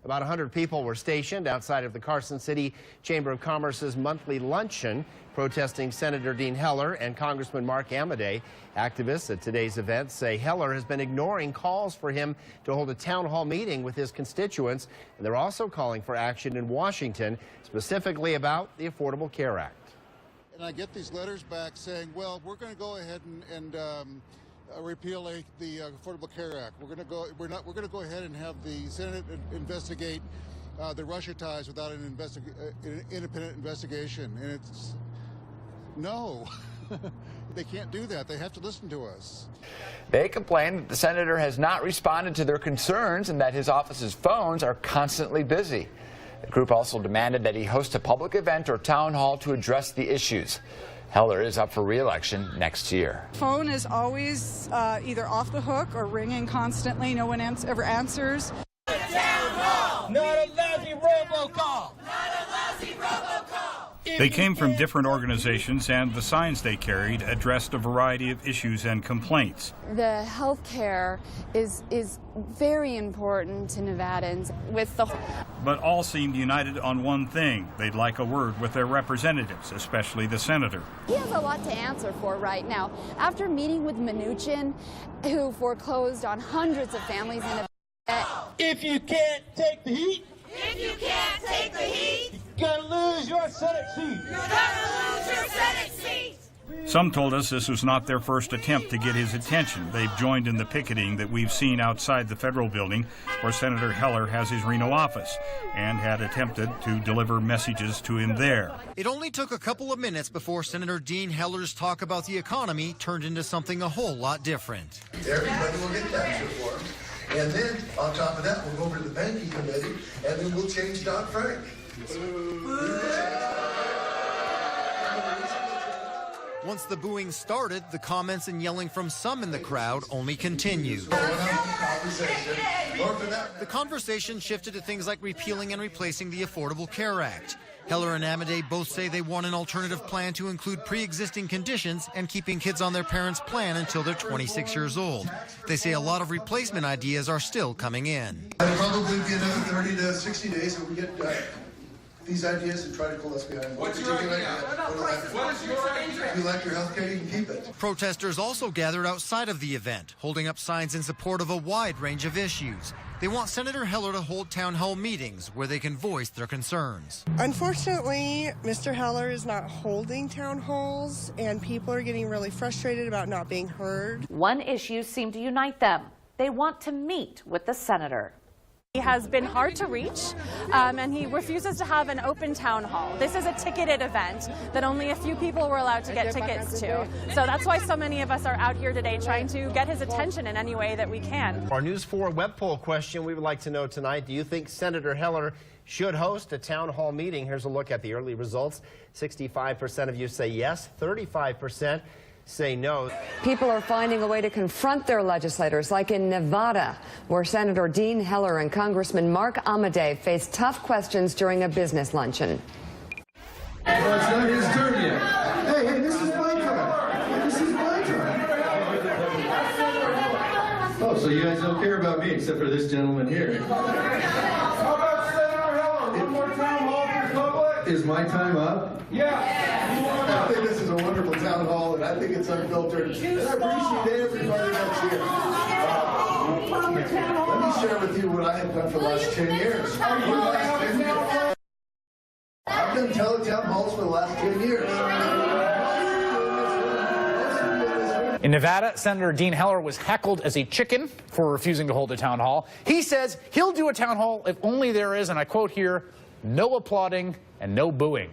About 100 people were stationed outside of the Carson City Chamber of Commerce's monthly luncheon, protesting Senator Dean Heller and Congressman Mark Amodei. Activists at today's event say Heller has been ignoring calls for him to hold a town hall meeting with his constituents, and they're also calling for action in Washington, specifically about the Affordable Care Act. And I get these letters back saying, well, we're going to go ahead and repeal the Affordable Care Act. We're going to go ahead and have the Senate investigate the Russia ties without an independent investigation. And it's no, they can't do that. They have to listen to us. They complain that the senator has not responded to their concerns and that his office's phones are constantly busy. The group also demanded that he host a public event or town hall to address the issues. Heller is up for re-election next year. Phone is always either off the hook or ringing constantly. No one ever answers. Town hall! Not a lousy robocall! Not a lousy robocall! They came from different organizations, and the signs they carried addressed a variety of issues and complaints. The health care is very important to Nevadans. But all seemed united on one thing. They'd like a word with their representatives, especially the senator. He has a lot to answer for right now. After meeting with Mnuchin, who foreclosed on hundreds of families in Nevada. If you can't take the heat, you're gonna lose your Senate seat. Some told us this was not their first attempt to get his attention. They've joined in the picketing that we've seen outside the federal building where Senator Heller has his Reno office, and had attempted to deliver messages to him there. It only took a couple of minutes before Senator Dean Heller's talk about the economy turned into something a whole lot different. Everybody will get tax reform. And then, on top of that, we'll go over to the banking committee, and then we'll change Dodd-Frank. Once the booing started, the comments and yelling from some in the crowd only continued. The conversation shifted to things like repealing and replacing the Affordable Care Act. Heller and Amodei both say they want an alternative plan to include pre-existing conditions and keeping kids on their parents' plan until they're 26 years old. They say a lot of replacement ideas are still coming in. It'll probably be another 30 to 60 days if we get these ideas and try to pull us behind. What's your idea? What is your idea? If you like your health care, you can keep it. Protesters also gathered outside of the event, holding up signs in support of a wide range of issues. They want Senator Heller to hold town hall meetings where they can voice their concerns. Unfortunately, Mr. Heller is not holding town halls, and people are getting really frustrated about not being heard. One issue seemed to unite them. They want to meet with the senator. He has been hard to reach, and he refuses to have an open town hall. This is a ticketed event that only a few people were allowed to get tickets to. So that's why so many of us are out here today trying to get his attention in any way that we can. Our News 4 web poll question we would like to know tonight: do you think Senator Heller should host a town hall meeting? Here's a look at the early results. 65% of you say yes, 35% say no. People are finding a way to confront their legislators, like in Nevada, where Senator Dean Heller and Congressman Mark Amodei faced tough questions during a business luncheon. Well, it's not his turn yet. Hey, this is my turn. This is my turn. Oh, so you guys don't care about me except for this gentleman here. How about Senator Heller? One more town hall for the public? Is my time up? Yeah. I think this is a wonderful town hall, and I think it's unfiltered. And I appreciate everybody that's here. Let me share with you what I have done for the last 10 years. I've done town halls for the last 10 years. In Nevada, Senator Dean Heller was heckled as a chicken for refusing to hold a town hall. He says he'll do a town hall if only there is, and I quote here, no applauding and no booing.